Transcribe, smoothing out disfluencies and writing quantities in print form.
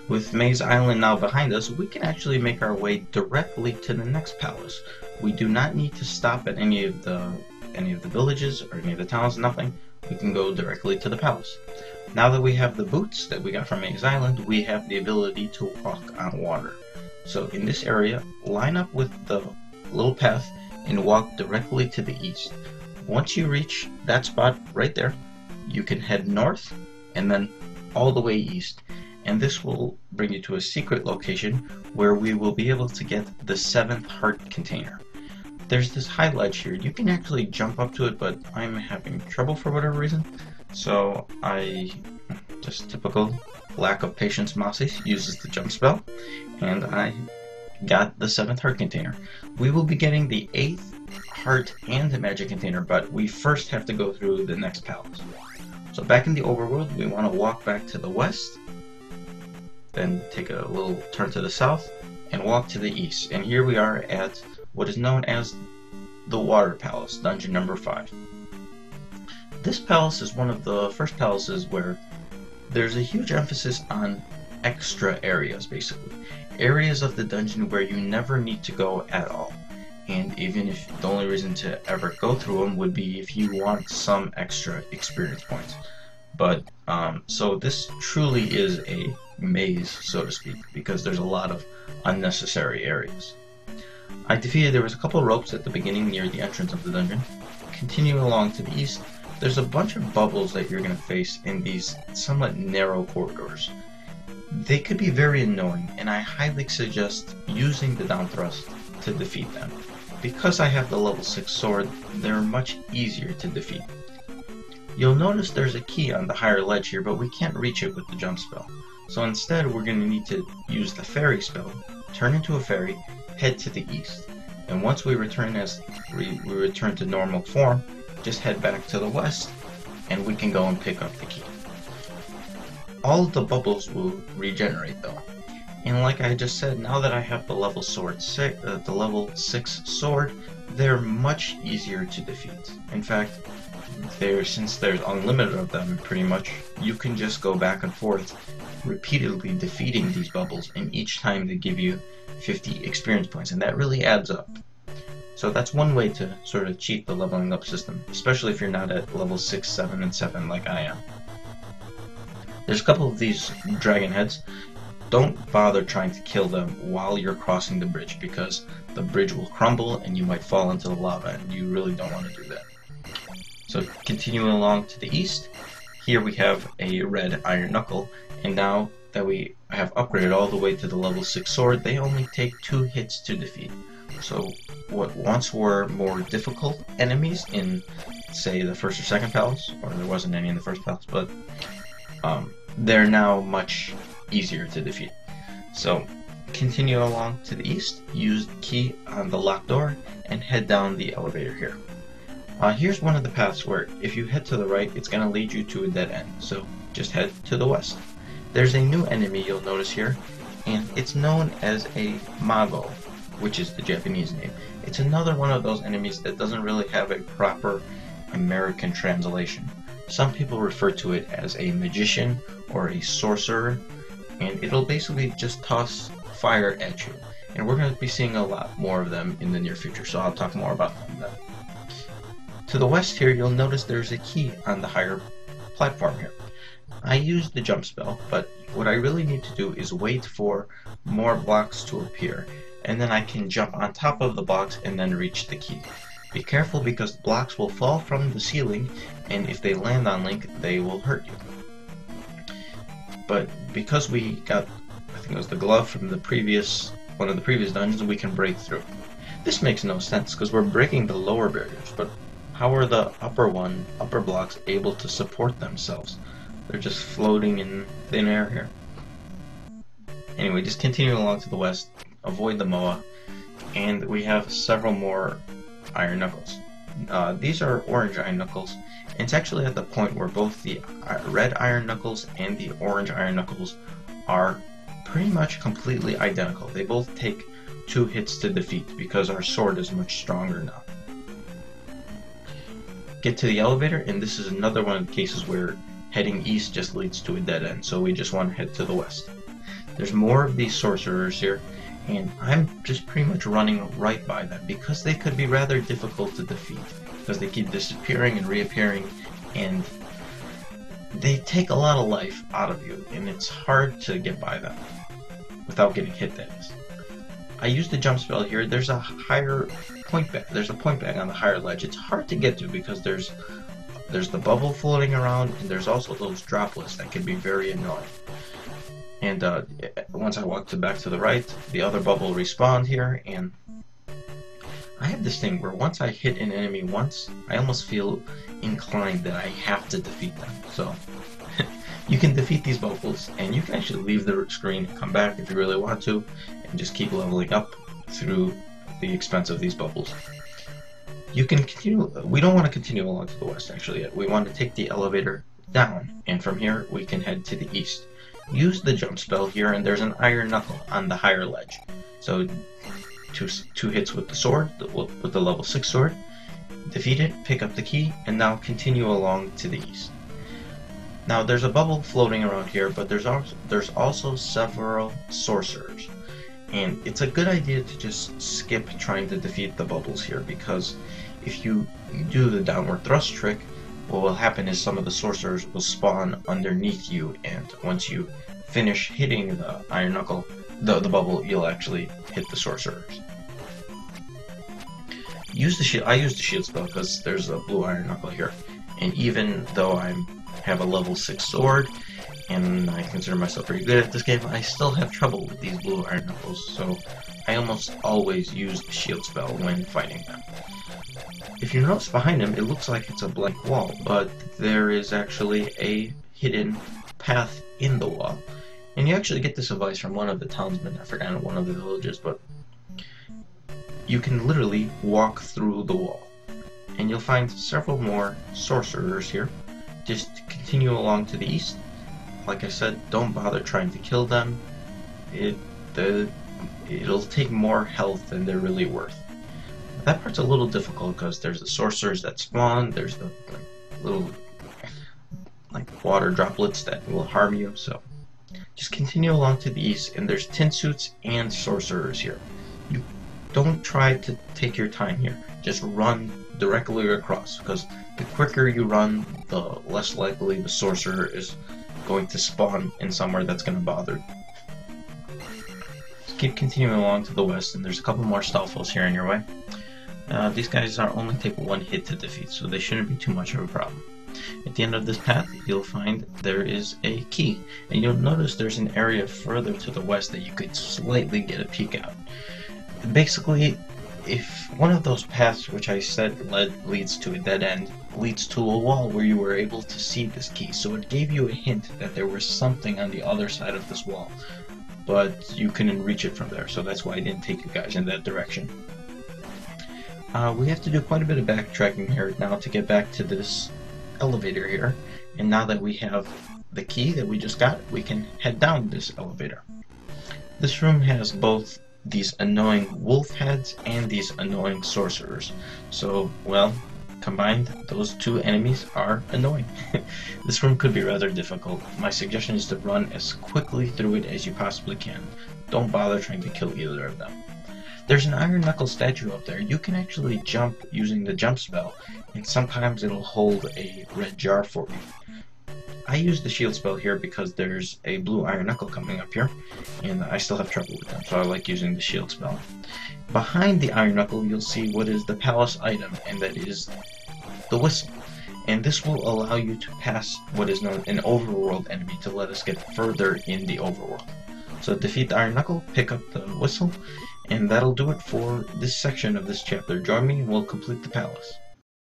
With Maze Island now behind us, we can actually make our way directly to the next palace. We do not need to stop at any of the villages or any of the towns, nothing. We can go directly to the palace. Now that we have the boots that we got from Maze Island, we have the ability to walk on water. So in this area, line up with the little path and walk directly to the east. Once you reach that spot right there, you can head north and then all the way east. And this will bring you to a secret location where we will be able to get the 7th heart container. There's this high ledge here. You can actually jump up to it, but I'm having trouble for whatever reason. So just typical lack of patience Mossy, uses the jump spell, and I got the 7th heart container. We will be getting the 8th heart and the magic container, but we first have to go through the next palace. So back in the overworld, we want to walk back to the west, then take a little turn to the south, and walk to the east. And here we are at what is known as the Water Palace, dungeon number 5. This palace is one of the first palaces where there's a huge emphasis on extra areas, basically. Areas of the dungeon where you never need to go at all. And even if the only reason to ever go through them would be if you want some extra experience points. But, so this truly is a maze, so to speak, because there's a lot of unnecessary areas. There was a couple of ropes at the beginning near the entrance of the dungeon. Continuing along to the east, there's a bunch of bubbles that you're going to face in these somewhat narrow corridors. They could be very annoying, and I highly suggest using the down thrust to defeat them. Because I have the level 6 sword, they're much easier to defeat. You'll notice there's a key on the higher ledge here, but we can't reach it with the jump spell. So instead, we're going to need to use the fairy spell, turn into a fairy, head to the east. And once we return to normal form, just head back to the west, and we can go and pick up the key. All of the bubbles will regenerate though. And like I just said, now that I have the level 6 sword, they're much easier to defeat. In fact, since there's unlimited of them, pretty much, you can just go back and forth, repeatedly defeating these bubbles, and each time they give you 50 experience points, and that really adds up. So that's one way to sort of cheat the leveling up system, especially if you're not at level 6, 7, and 7 like I am. There's a couple of these dragon heads. Don't bother trying to kill them while you're crossing the bridge, because the bridge will crumble and you might fall into the lava, and you really don't want to do that. So continuing along to the east, here we have a red iron knuckle, and now that we have upgraded all the way to the level 6 sword, they only take 2 hits to defeat. So what once were more difficult enemies in, say, the first or second palace, or there wasn't any in the first palace, but they're now much easier to defeat. So continue along to the east, use the key on the locked door, and head down the elevator here. Here's one of the paths where if you head to the right, it's going to lead you to a dead end, so just head to the west. There's a new enemy you'll notice here, and it's known as a Mago, which is the Japanese name. It's another one of those enemies that doesn't really have a proper American translation. Some people refer to it as a magician or a sorcerer, and it'll basically just toss fire at you. And we're going to be seeing a lot more of them in the near future, so I'll talk more about them then. To the west here, you'll notice there's a key on the higher platform here. I used the jump spell, but what I really need to do is wait for more blocks to appear, and then I can jump on top of the blocks and then reach the key. Be careful because the blocks will fall from the ceiling, and if they land on Link, they will hurt you. But because we got, I think it was the glove from one of the previous dungeons, we can break through. This makes no sense because we're breaking the lower barriers, but how are the upper blocks able to support themselves? They're just floating in thin air here. Anyway, just continue along to the west, avoid the Moa, and we have several more iron knuckles. These are orange iron knuckles, and it's actually at the point where both the red iron knuckles and the orange iron knuckles are pretty much completely identical. They both take 2 hits to defeat because our sword is much stronger now. Get to the elevator, and this is another one of the cases where heading east just leads to a dead end, so we just want to head to the west. There's more of these sorcerers here, and I'm just pretty much running right by them because they could be rather difficult to defeat because they keep disappearing and reappearing, and they take a lot of life out of you, and it's hard to get by them without getting hit, that is. I used the jump spell here. There's a higher point bag. There's a point bag on the higher ledge. It's hard to get to because there's the bubble floating around, and there's also those droplets that can be very annoying. And once I walk back to the right, the other bubble respawned here, and I have this thing where once I hit an enemy once, I almost feel inclined that I have to defeat them. So you can defeat these bubbles, and you can actually leave the screen, come back if you really want to, and just keep leveling up through the expense of these bubbles. You can continue. We don't want to continue along to the west, actually, yet. We want to take the elevator down, and from here we can head to the east. Use the jump spell here, and there's an iron knuckle on the higher ledge. So two hits with the sword, with the level 6 sword. Defeat it, pick up the key, and now continue along to the east. Now there's a bubble floating around here, but there's also several sorcerers. And it's a good idea to just skip trying to defeat the bubbles here, because if you do the downward thrust trick, what will happen is some of the sorcerers will spawn underneath you, and once you finish hitting the iron knuckle, the bubble, you'll actually hit the sorcerers. Use the shield. I use the shield spell because there's a blue iron knuckle here, and even though I have a level 6 sword, and I consider myself pretty good at this game, I still have trouble with these blue iron knuckles, so I almost always use the shield spell when fighting them. If you notice behind him, it looks like it's a blank wall, but there is actually a hidden path in the wall. And you actually get this advice from one of the townsmen, I forgot one of the villages, but you can literally walk through the wall. And you'll find several more sorcerers here. Just continue along to the east. Like I said, don't bother trying to kill them. It'll take more health than they're really worth. That part's a little difficult because there's the sorcerers that spawn, there's the little water droplets that will harm you, so just continue along to the east, and there's tin suits and sorcerers here. You don't try to take your time here, just run directly across, because the quicker you run, the less likely the sorcerer is going to spawn in somewhere that's going to bother you. Just keep continuing along to the west, and there's a couple more Stalfos here in your way. These guys only take one hit to defeat, so they shouldn't be too much of a problem. At the end of this path, you'll find there is a key, and you'll notice there's an area further to the west that you could slightly get a peek out. Basically, if one of those paths which I said leads to a dead end, leads to a wall where you were able to see this key, so it gave you a hint that there was something on the other side of this wall, but you couldn't reach it from there, so that's why I didn't take you guys in that direction. We have to do quite a bit of backtracking here now to get back to this elevator here, and now that we have the key that we just got, we can head down this elevator. This room has both these annoying wolf heads and these annoying sorcerers, so, well, combined, those two enemies are annoying. This room could be rather difficult. My suggestion is to run as quickly through it as you possibly can. Don't bother trying to kill either of them. There's an iron knuckle statue up there. You can actually jump using the jump spell, and sometimes it'll hold a red jar for you. I use the shield spell here because there's a blue iron knuckle coming up here, and I still have trouble with them, so I like using the shield spell. Behind the iron knuckle, you'll see what is the palace item, and that is the whistle. And this will allow you to pass what is known an overworld enemy to let us get further in the overworld. So defeat the iron knuckle, pick up the whistle, and that'll do it for this section of this chapter. Join me and we'll complete the palace.